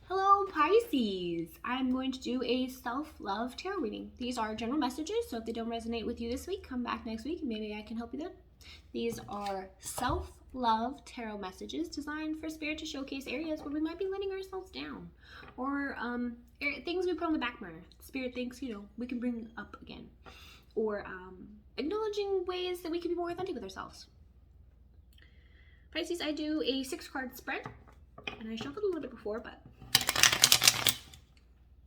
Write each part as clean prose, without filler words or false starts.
Hello Pisces! I'm going to do a self-love tarot reading. These are general messages, so if they don't resonate with you this week, come back next week and maybe I can help you then. These are self-love tarot messages designed for Spirit to showcase areas where we might be letting ourselves down, or things we put on the back burner. Spirit thinks, we can bring up again, or acknowledging ways that we can be more authentic with ourselves. Pisces, I do a 6-card spread, and I shuffled a little bit before, but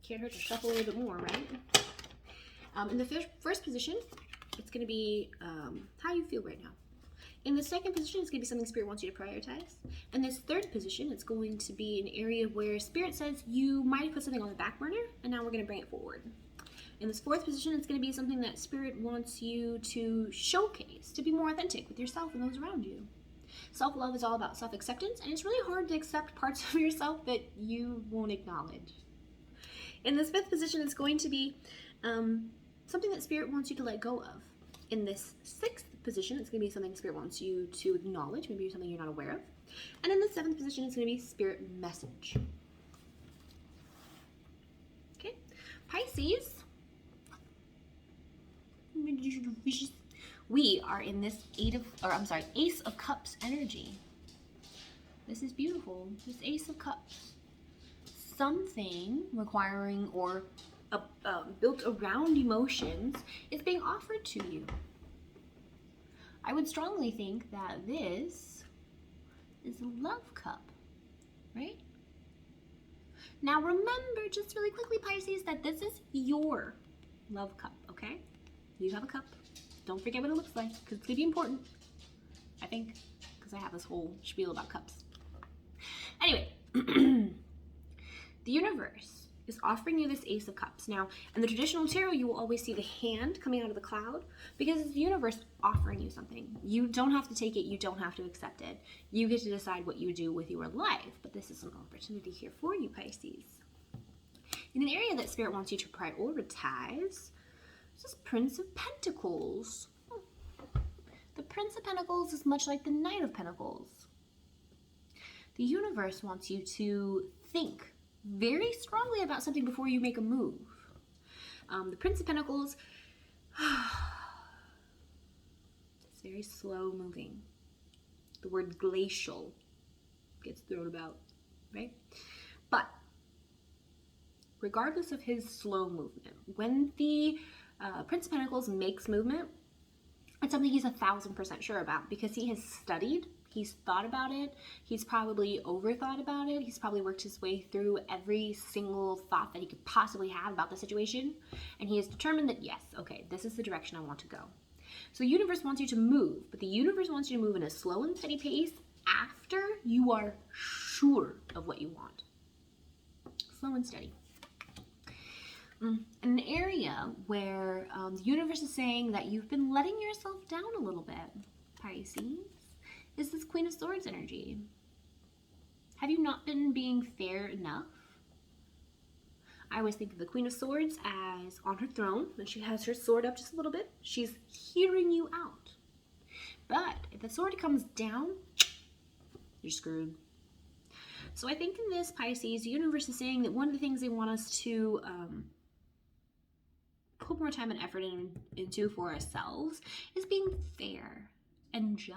can't hurt to shuffle a little bit more, right? In the first position, it's going to be how you feel right now. In the second position, it's going to be something Spirit wants you to prioritize. In this third position, it's going to be an area where Spirit says you might have put something on the back burner, and now we're going to bring it forward. In this fourth position, it's going to be something that Spirit wants you to showcase, to be more authentic with yourself and those around you. Self-love is all about self-acceptance, and it's really hard to accept parts of yourself that you won't acknowledge. In this fifth position, it's going to be something that Spirit wants you to let go of. In this sixth position, it's going to be something Spirit wants you to acknowledge, maybe something you're not aware of. And in the seventh position, it's going to be Spirit message. Okay, Pisces. We are in this Ace of Cups energy. This is beautiful. This Ace of Cups. Something requiring or built around emotions is being offered to you. I would strongly think that this is a love cup, right? Now remember, just really quickly, Pisces, that this is your love cup, okay? You have a cup. Don't forget what it looks like, because it's going to be important, I think, because I have this whole spiel about cups. Anyway, the universe is offering you this Ace of Cups. Now, in the traditional tarot, you will always see the hand coming out of the cloud, because it's the universe offering you something. You don't have to take it. You don't have to accept it. You get to decide what you do with your life, but this is an opportunity here for you, Pisces. In an area that Spirit wants you to prioritize, this is Prince of Pentacles. The Prince of Pentacles is much like the Knight of Pentacles. The universe wants you to think very strongly about something before you make a move. The Prince of Pentacles, it's very slow moving. The word glacial gets thrown about, right? But regardless of his slow movement, when the Prince of Pentacles makes movement, it's something he's 1,000% sure about, because he has studied, he's thought about it, he's probably overthought about it, he's probably worked his way through every single thought that he could possibly have about the situation, and he has determined that, yes, okay, this is the direction I want to go. So the universe wants you to move, but the universe wants you to move in a slow and steady pace after you are sure of what you want. Slow and steady. An area where the universe is saying that you've been letting yourself down a little bit, Pisces, is this Queen of Swords energy. Have you not been being fair enough? I always think of the Queen of Swords as on her throne, and she has her sword up just a little bit. She's hearing you out. But if the sword comes down, you're screwed. So I think in this, Pisces, the universe is saying that one of the things they want us to put more time and effort into for ourselves is being fair and just.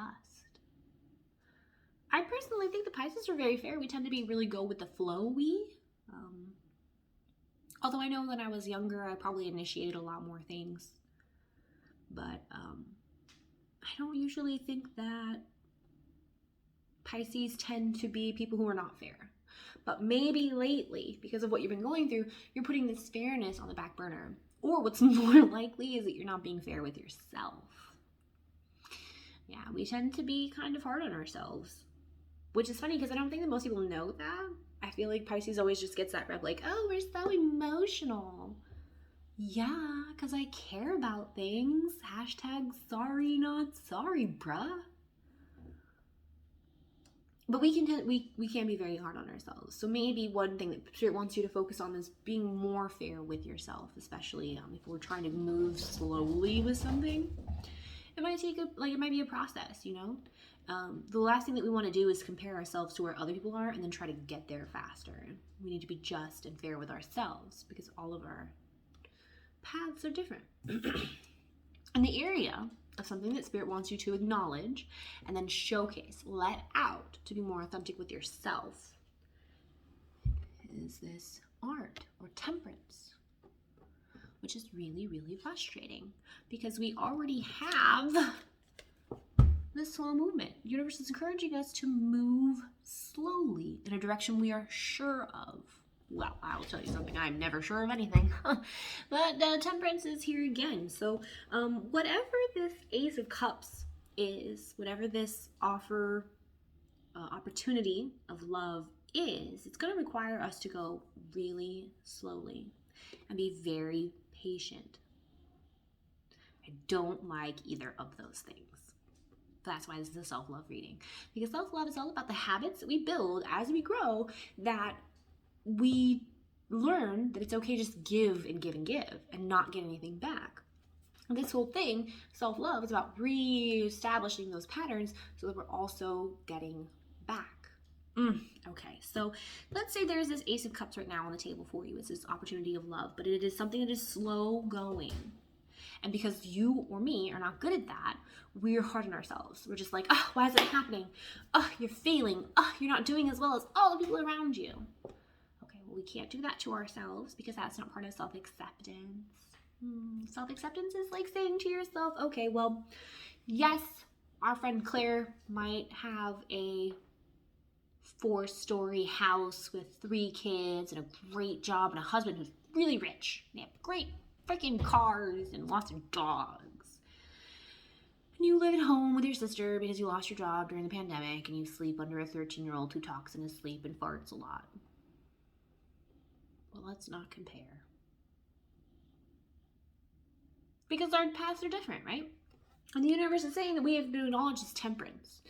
I personally think the Pisces are very fair. We tend to be really go with the flow. Although I know when I was younger, I probably initiated a lot more things. But I don't usually think that Pisces tend to be people who are not fair. But maybe lately, because of what you've been going through, you're putting this fairness on the back burner. Or what's more likely is that you're not being fair with yourself. Yeah, we tend to be kind of hard on ourselves. Which is funny because I don't think that most people know that. I feel like Pisces always just gets that rep like, oh, we're so emotional. Yeah, because I care about things. Hashtag sorry, not sorry, bruh. But we can be very hard on ourselves. So maybe one thing that Spirit wants you to focus on is being more fair with yourself, especially if we're trying to move slowly with something. It might take it might be a process, The last thing that we want to do is compare ourselves to where other people are and then try to get there faster. We need to be just and fair with ourselves because all of our paths are different. And the area of something that Spirit wants you to acknowledge and then showcase, let out to be more authentic with yourself is this art or temperance, which is really, really frustrating because we already have this slow movement. The universe is encouraging us to move slowly in a direction we are sure of. Well, I'll tell you something, I'm never sure of anything. But temperance is here again. So whatever this Ace of Cups is, whatever this opportunity of love is, it's going to require us to go really slowly and be very patient. I don't like either of those things. That's why this is a self-love reading. Because self-love is all about the habits that we build as we grow, that we learn that it's okay to just give and give and give and not get anything back. And this whole thing, self-love, is about re-establishing those patterns so that we're also getting back. Okay, so let's say there's this Ace of Cups right now on the table for you. It's this opportunity of love, but it is something that is slow going. And because you or me are not good at that, we're hard on ourselves. We're just like, oh, why is it happening? Oh, you're failing. Oh, you're not doing as well as all the people around you. Okay, well, we can't do that to ourselves because that's not part of self-acceptance. Self-acceptance is like saying to yourself, okay, well, yes, our friend Claire might have a 4-story house with 3 kids and a great job and a husband who's really rich. They have great freaking cars and lots of dogs. And you live at home with your sister because you lost your job during the pandemic and you sleep under a 13-year-old who talks in his sleep and farts a lot. Well, let's not compare. Because our paths are different, right? And the universe is saying that we have to acknowledge this temperance,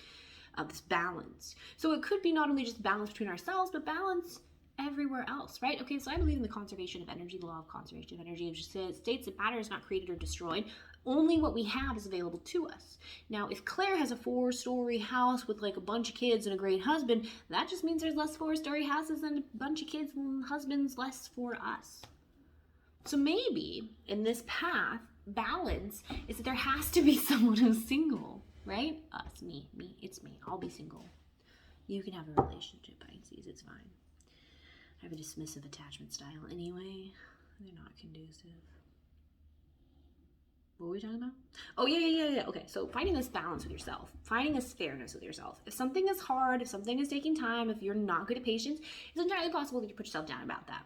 this balance. So it could be not only just balance between ourselves, but balance everywhere else, right? Okay, so I believe in the conservation of energy, the law of conservation of energy. It just states that matter is not created or destroyed. Only what we have is available to us. Now, if Claire has a 4-story house with like a bunch of kids and a great husband, that just means there's less 4-story houses and a bunch of kids and husbands less for us. So maybe in this path, balance is that there has to be someone who's single, right? Us, me, it's me. I'll be single. You can have a relationship, Pisces, it's fine. I have a dismissive attachment style anyway. They're not conducive. What were we talking about? Oh, yeah. Okay, so finding this balance with yourself. Finding this fairness with yourself. If something is hard, if something is taking time, if you're not good at patience, it's entirely possible that you put yourself down about that.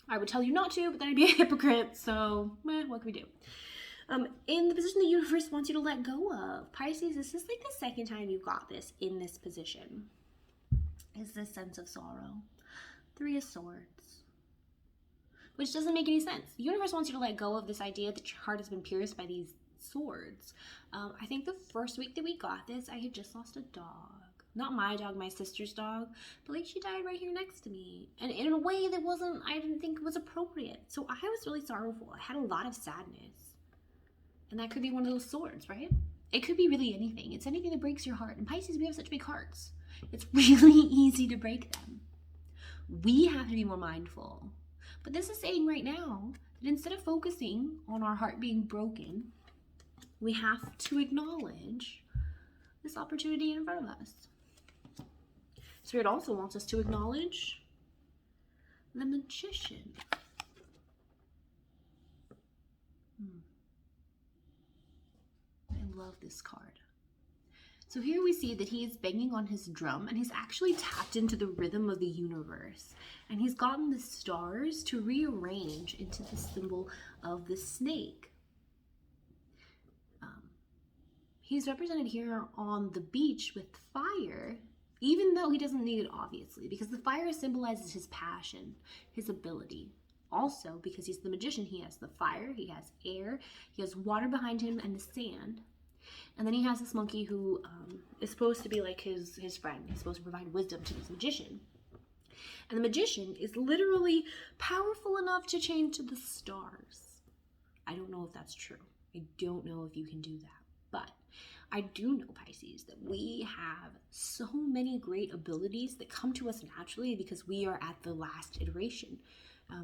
I would tell you not to, but then I'd be a hypocrite, so what can we do? In the position the universe wants you to let go of. Pisces, this is like the second time you got this in this position. Is this sense of sorrow. 3 of Swords. Which doesn't make any sense. The universe wants you to let go of this idea that your heart has been pierced by these swords. I think the first week that we got this, I had just lost a dog. Not my dog, my sister's dog, but like she died right here next to me. And in a way that I didn't think was appropriate. So I was really sorrowful. I had a lot of sadness. And that could be one of those swords, right? It could be really anything. It's anything that breaks your heart. And Pisces, we have such big hearts. It's really easy to break them. We have to be more mindful. But this is saying right now that instead of focusing on our heart being broken, we have to acknowledge this opportunity in front of us. Spirit also wants us to acknowledge the Magician. I love this card. So here we see that he is banging on his drum and he's actually tapped into the rhythm of the universe. And he's gotten the stars to rearrange into the symbol of the snake. He's represented here on the beach with fire, even though he doesn't need it, obviously, because the fire symbolizes his passion, his ability. Also, because he's the magician, he has the fire, he has air, he has water behind him and the sand. And then he has this monkey who is supposed to be like his friend. He's supposed to provide wisdom to this magician. And the magician is literally powerful enough to change to the stars. I don't know if that's true. I don't know if you can do that. But I do know, Pisces, that we have so many great abilities that come to us naturally because we are at the last iteration.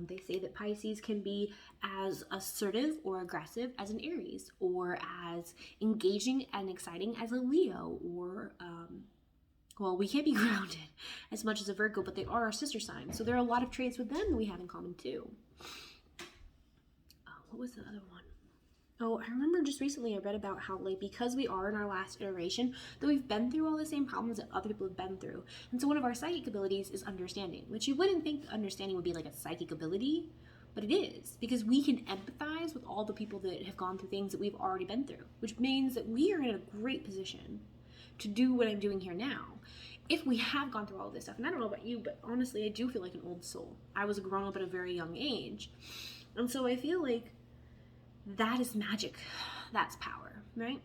They say that Pisces can be as assertive or aggressive as an Aries, or as engaging and exciting as a Leo, or, well, we can't be grounded as much as a Virgo, but they are our sister signs. So there are a lot of traits with them that we have in common too. What was the other one? Oh, I remember just recently I read about how, like, because we are in our last iteration, that we've been through all the same problems that other people have been through. And so one of our psychic abilities is understanding, which you wouldn't think understanding would be like a psychic ability, but it is, because we can empathize with all the people that have gone through things that we've already been through, which means that we are in a great position to do what I'm doing here now. If we have gone through all of this stuff, and I don't know about you, but honestly, I do feel like an old soul. I was grown up at a very young age. And so I feel like that is magic. That's power, right?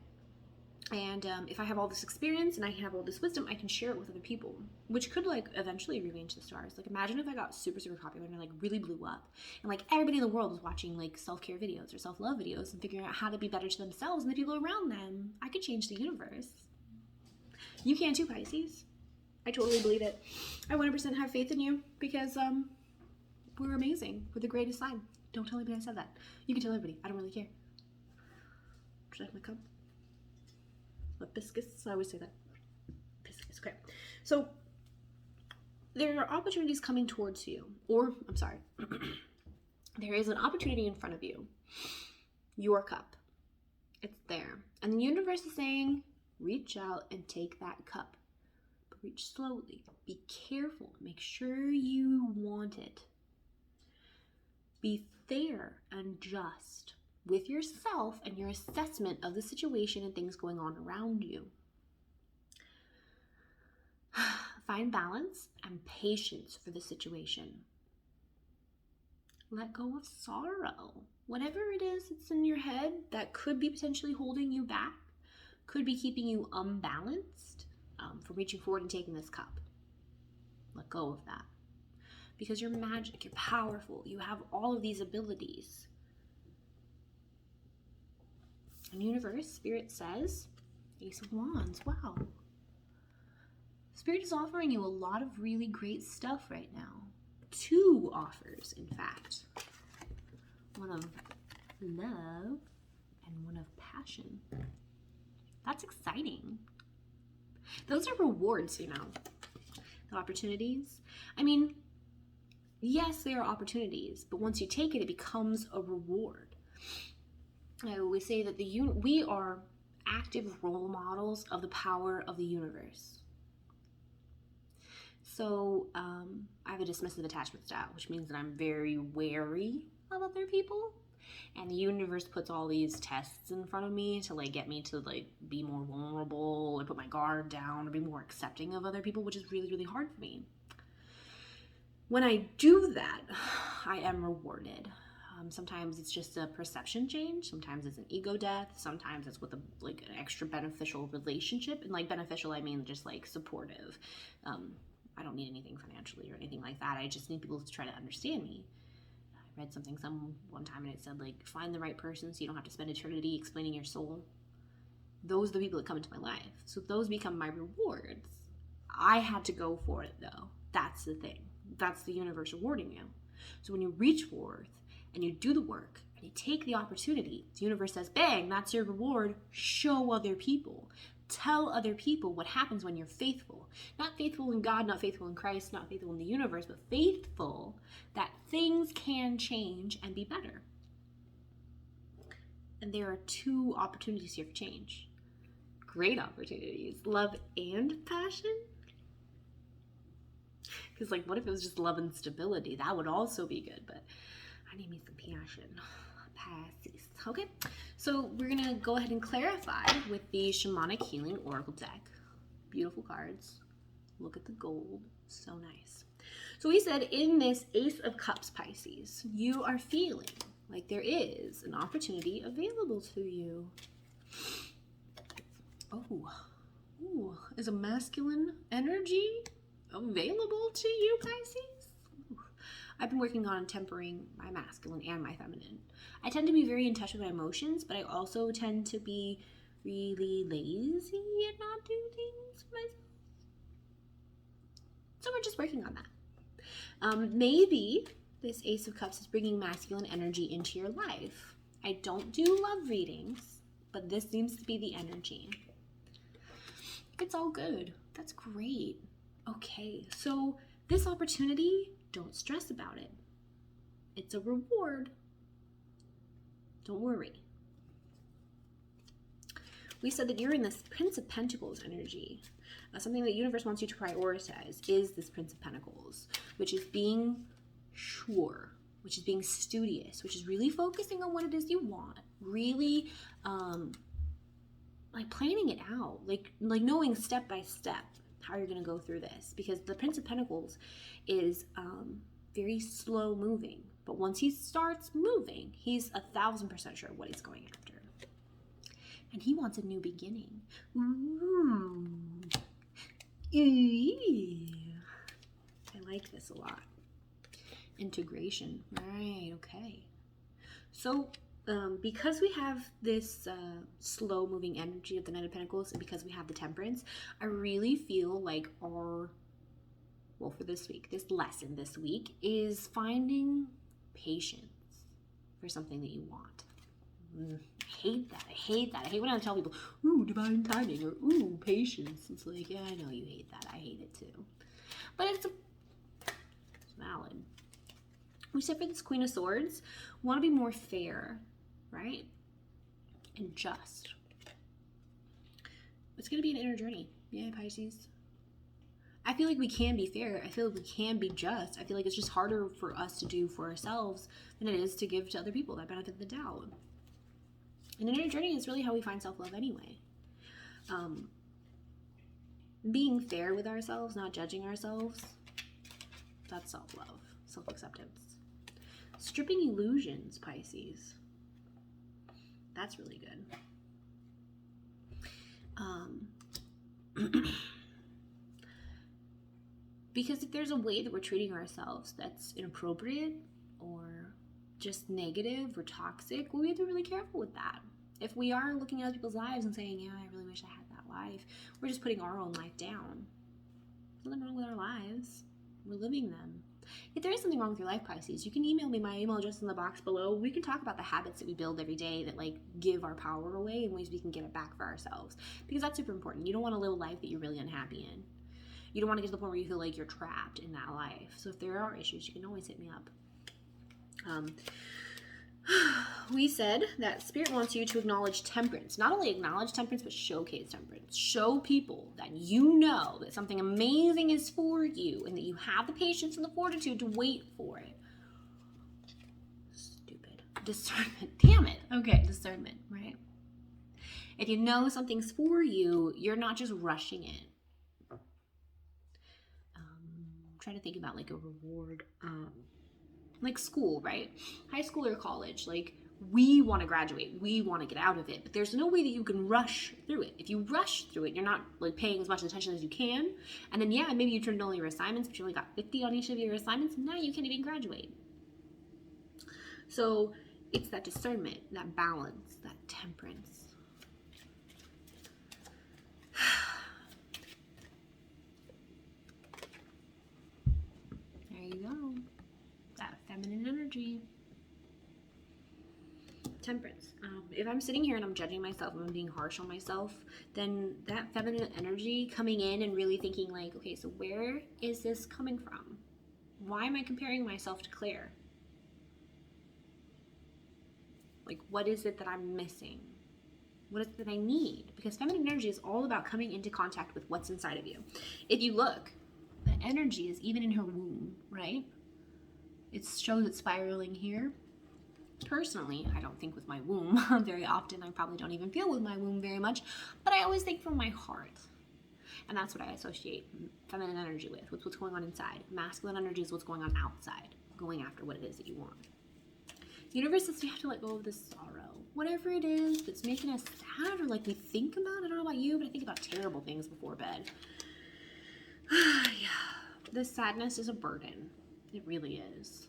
And if I have all this experience and I have all this wisdom, I can share it with other people, which could like eventually rearrange the stars. Like, imagine if I got super, super popular and I like really blew up, and like everybody in the world was watching like self-care videos or self-love videos and figuring out how to be better to themselves and the people around them. I could change the universe. You can too, Pisces. I totally believe it. I 100% have faith in you because we're amazing. We're the greatest sign. Don't tell anybody I said that. You can tell everybody. I don't really care. Would you like my cup? Hibiscus. I always say that. Hibiscus. Okay. So there are opportunities coming towards you. Or, I'm sorry. There is an opportunity in front of you. Your cup. It's there. And the universe is saying, reach out and take that cup. But reach slowly. Be careful. Make sure you want it. Be fair and just with yourself and your assessment of the situation and things going on around you. Find balance and patience for the situation. Let go of sorrow. Whatever it is that's in your head that could be potentially holding you back, could be keeping you unbalanced from reaching forward and taking this cup. Let go of that. Because you're magic, you're powerful, you have all of these abilities. And universe, Spirit says, Ace of Wands, wow. Spirit is offering you a lot of really great stuff right now. 2 offers, in fact. One of love and one of passion. That's exciting. Those are rewards, you know. The opportunities. I mean, yes, there are opportunities, but once you take it, it becomes a reward. I always say that we are active role models of the power of the universe. So I have a dismissive attachment style, which means that I'm very wary of other people. And the universe puts all these tests in front of me to like get me to like be more vulnerable or put my guard down or be more accepting of other people, which is really, really hard for me. When I do that, I am rewarded. Sometimes it's just a perception change. Sometimes it's an ego death. Sometimes it's with an extra beneficial relationship. And like beneficial, I mean just like supportive. I don't need anything financially or anything like that. I just need people to try to understand me. I read something one time and it said like, find the right person so you don't have to spend eternity explaining your soul. Those are the people that come into my life. So those become my rewards. I had to go for it though. That's the thing. That's the universe rewarding you. So when you reach forth and you do the work and you take the opportunity, the universe says, bang, that's your reward. Show other people. Tell other people what happens when you're faithful. Not faithful in God, not faithful in Christ, not faithful in the universe, but faithful that things can change and be better. And there are 2 opportunities here for change. Great opportunities. Love and passion. Because like, what if it was just love and stability? That would also be good, but I need me some passion. Pisces. Okay, so we're gonna go ahead and clarify with the Shamanic Healing Oracle deck. Beautiful cards. Look at the gold. So nice. So we said in this Ace of Cups, Pisces, you are feeling like there is an opportunity available to you. Oh, is a masculine energy available to you, Pisces? Ooh. I've been working on tempering my masculine and my feminine. I tend to be very in touch with my emotions, but I also tend to be really lazy and not do things for myself. So we're just working on that. Maybe this Ace of Cups is bringing masculine energy into your life. I don't do love readings, but this seems to be the energy. It's all good. That's great. Okay, so this opportunity, don't stress about it. It's a reward. Don't worry. We said that you're in this Prince of Pentacles energy. Something that the universe wants you to prioritize is this Prince of Pentacles, which is being sure, which is being studious, which is really focusing on what it is you want, really like planning it out, like knowing step by step how you're going to go through this, because the Prince of Pentacles is very slow moving, but once he starts moving, he's 1,000% sure what he's going after, and he wants a new beginning. Ooh. I like this a lot. Integration, right? Okay, so because we have this slow moving energy of the Knight of Pentacles, and because we have the Temperance, I really feel like for this week, this lesson this week is finding patience for something that you want. I hate that. I hate when I tell people, ooh, divine timing, or ooh, patience. It's like, yeah, I know you hate that. I hate it too. But it's valid. We said for this Queen of Swords, want to be more fair, right? And just. It's going to be an inner journey. Yeah, Pisces. I feel like we can be fair. I feel like we can be just. I feel like it's just harder for us to do for ourselves than it is to give to other people that benefit the doubt. And an inner journey is really how we find self-love anyway. Being fair with ourselves, not judging ourselves, that's self-love, self-acceptance. Stripping illusions, Pisces. That's really good. Because if there's a way that we're treating ourselves that's inappropriate or just negative or toxic, we have to be really careful with that. If we are looking at other people's lives and saying, yeah, I really wish I had that life, we're just putting our own life down. There's nothing wrong with our lives. We're living them. If there is something wrong with your life, Pisces, you can email me. My email address is in the box below. We can talk about the habits that we build every day that like give our power away and ways we can get it back for ourselves. Because that's super important. You don't want to live a life that you're really unhappy in. You don't want to get to the point where you feel like you're trapped in that life. So if there are issues, you can always hit me up. We said that Spirit wants you to acknowledge temperance. Not only acknowledge temperance, but showcase temperance. Show people that you know that something amazing is for you and that you have the patience and the fortitude to wait for it. Stupid. Discernment. Damn it. Okay, discernment, right? If you know something's for you, you're not just rushing it. I'm trying to think about like a reward. Like school, right? High school or college, like we want to graduate, we want to get out of it, but there's no way that you can rush through it. If you rush through it, you're not like paying as much attention as you can, and then yeah, maybe you turned in all your assignments, but you only got 50 on each of your assignments, and now you can't even graduate. So it's that discernment, that balance, that temperance. There you go. That feminine energy. Temperance. If I'm sitting here and I'm judging myself and I'm being harsh on myself, then that feminine energy coming in and really thinking like, okay, so where is this coming from? Why am I comparing myself to Claire? Like, what is it that I'm missing? What is it that I need? Because feminine energy is all about coming into contact with what's inside of you. If you look, the energy is even in her womb, right? It shows it spiraling here. Personally, I don't think with my womb very often. I probably don't even feel with my womb very much, but I always think from my heart. And that's what I associate feminine energy with what's going on inside. Masculine energy is what's going on outside, going after what it is that you want. The universe says we have to let go of this sorrow. Whatever it is that's making us sad or like we think about, I don't know about you, but I think about terrible things before bed. Yeah, this sadness is a burden. It really is.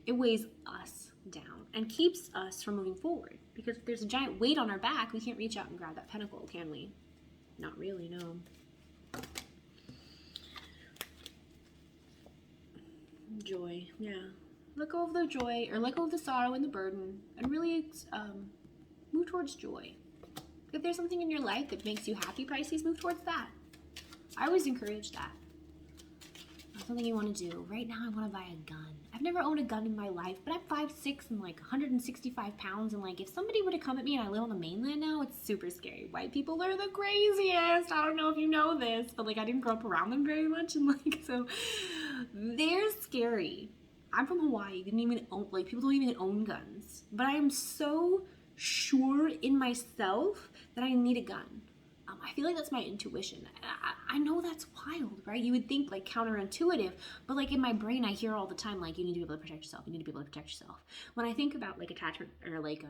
it weighs us down and keeps us from moving forward. Because if there's a giant weight on our back, we can't reach out and grab that pentacle, can we? Not really, no. Joy, yeah. Let go of the joy, or let go of the sorrow and the burden, and really move towards joy. If there's something in your life that makes you happy, Pisces, move towards that. I always encourage that. Something you want to do. Right now, I want to buy a gun. I've never owned a gun in my life, but I'm 5'6" and like 165 pounds, and like if somebody were to come at me, and I live on the mainland now, it's super scary. White people are the craziest. I don't know if you know this, but like I didn't grow up around them very much, and like so they're scary. I'm from Hawaii. Didn't even own, like, people don't even own guns, but I am so sure in myself that I need a gun. I feel like that's my intuition. I know that's wild, right? You would think like counterintuitive, but like in my brain, I hear all the time, like, you need to be able to protect yourself. You need to be able to protect yourself. When I think about like attachment or like,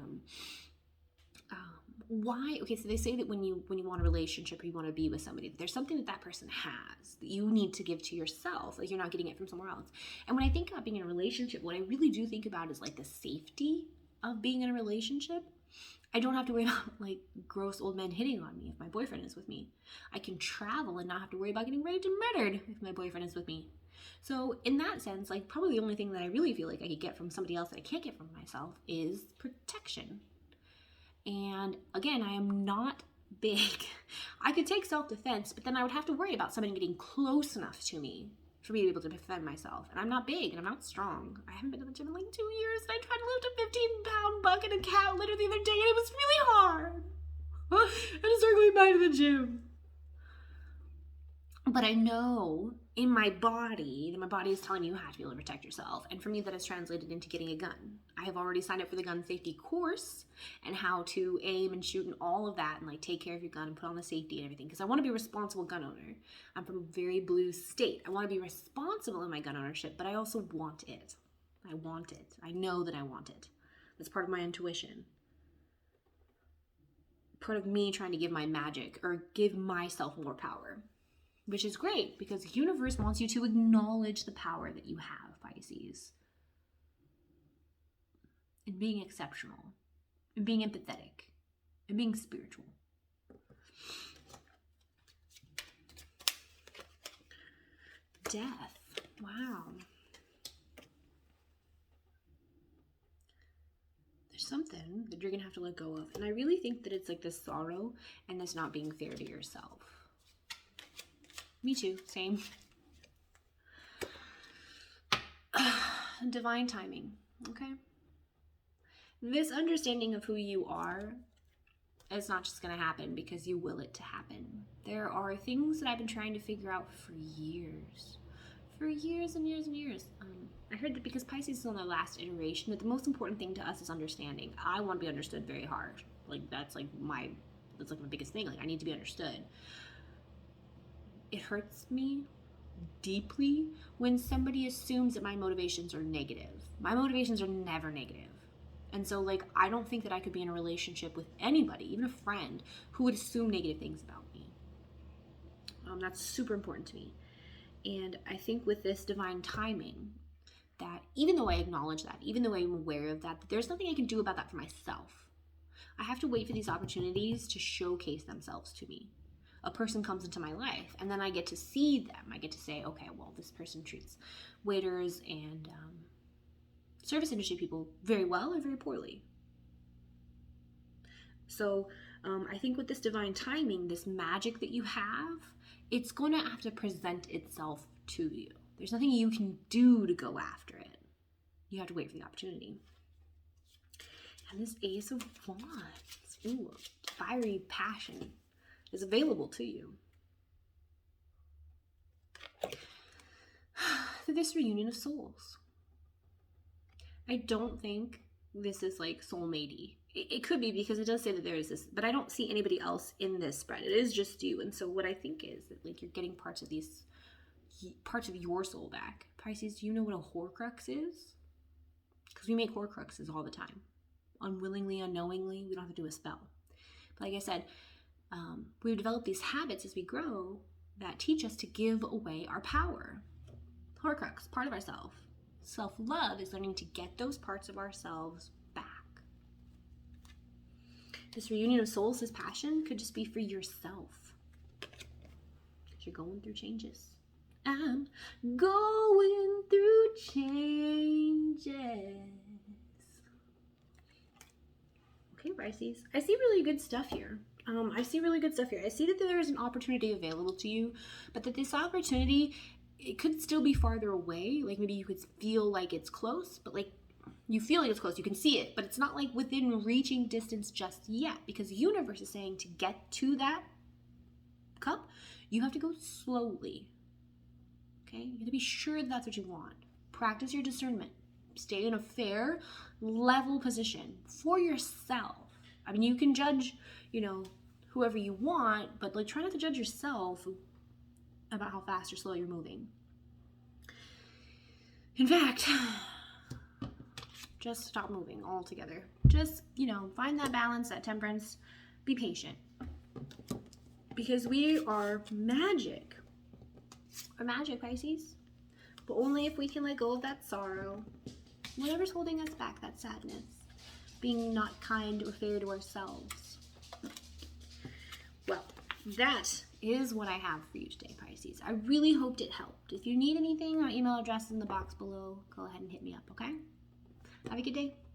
why? Okay, so they say that when you want a relationship or you want to be with somebody, there's something that that person has that you need to give to yourself. Like you're not getting it from somewhere else. And when I think about being in a relationship, what I really do think about is like the safety of being in a relationship. I don't have to worry about like gross old men hitting on me if my boyfriend is with me. I can travel and not have to worry about getting raped and murdered if my boyfriend is with me. So in that sense, like probably the only thing that I really feel like I could get from somebody else that I can't get from myself is protection. And again, I am not big. I could take self-defense, but then I would have to worry about somebody getting close enough to me for me to be able to defend myself. And I'm not big and I'm not strong. I haven't been to the gym in like 2 years, and I tried to lift a 15-pound bucket of cat litter the other day, and it was really hard. I just started going back to the gym. But I know in my body that my body is telling me you have to be able to protect yourself. And for me, that is translated into getting a gun. I have already signed up for the gun safety course and how to aim and shoot and all of that, and like take care of your gun and put on the safety and everything, because I want to be a responsible gun owner. I'm from a very blue state. I want to be responsible in my gun ownership, but I also want it. I want it. I know that I want it. That's part of my intuition. Part of me trying to give my magic or give myself more power. Which is great, because the universe wants you to acknowledge the power that you have, Pisces. And being exceptional. And being empathetic. And being spiritual. Death. Wow. There's something that you're going to have to let go of. And I really think that it's like this sorrow and this not being fair to yourself. Me too, same. Divine timing, okay? This understanding of who you are is not just going to happen because you will it to happen. There are things that I've been trying to figure out for years. For years and years and years. I heard that because Pisces is on their last iteration, that the most important thing to us is understanding. I want to be understood very hard. Like, that's like my biggest thing. Like, I need to be understood. It hurts me deeply when somebody assumes that my motivations are negative. My motivations are never negative. And so, like, I don't think that I could be in a relationship with anybody, even a friend, who would assume negative things about me. That's super important to me. And I think with this divine timing, that even though I acknowledge that, even though I'm aware of that, there's nothing I can do about that for myself. I have to wait for these opportunities to showcase themselves to me. A person comes into my life, and then I get to see them. I get to say, okay, well, this person treats waiters and service industry people very well or very poorly. So I think with this divine timing, this magic that you have, it's going to have to present itself to you. There's nothing you can do to go after it. You have to wait for the opportunity. And this Ace of Wands, ooh, fiery passion, is available to you. For this reunion of souls. I don't think this is like soulmate-y. It could be, because it does say that there is this, but I don't see anybody else in this spread. It is just you. And so what I think is that like you're getting parts of your soul back. Pisces, do you know what a Horcrux is? Because we make Horcruxes all the time. Unwillingly, unknowingly, we don't have to do a spell. But like I said, we develop these habits as we grow that teach us to give away our power. Horcrux, part of ourselves. Self-love is learning to get those parts of ourselves back. This reunion of souls, this passion, could just be for yourself. Because you're going through changes. I'm going through changes. Okay, Pisces. I see really good stuff here. I see that there is an opportunity available to you, but that this opportunity, it could still be farther away. Like maybe you could feel like it's close, but like you feel like it's close. You can see it, but it's not like within reaching distance just yet, because the universe is saying to get to that cup, you have to go slowly. Okay? You have to be sure that's what you want. Practice your discernment. Stay in a fair, level position for yourself. I mean, you can judge, whoever you want, but like try not to judge yourself about how fast or slow you're moving. In fact, just stop moving altogether. Just, find that balance, that temperance. Be patient. Because we are magic. We're magic, Pisces. But only if we can let go of that sorrow. Whatever's holding us back, that sadness. Being not kind or fair to ourselves. Well, that is what I have for you today, Pisces. I really hoped it helped. If you need anything, my email address is in the box below. Go ahead and hit me up, okay? Have a good day.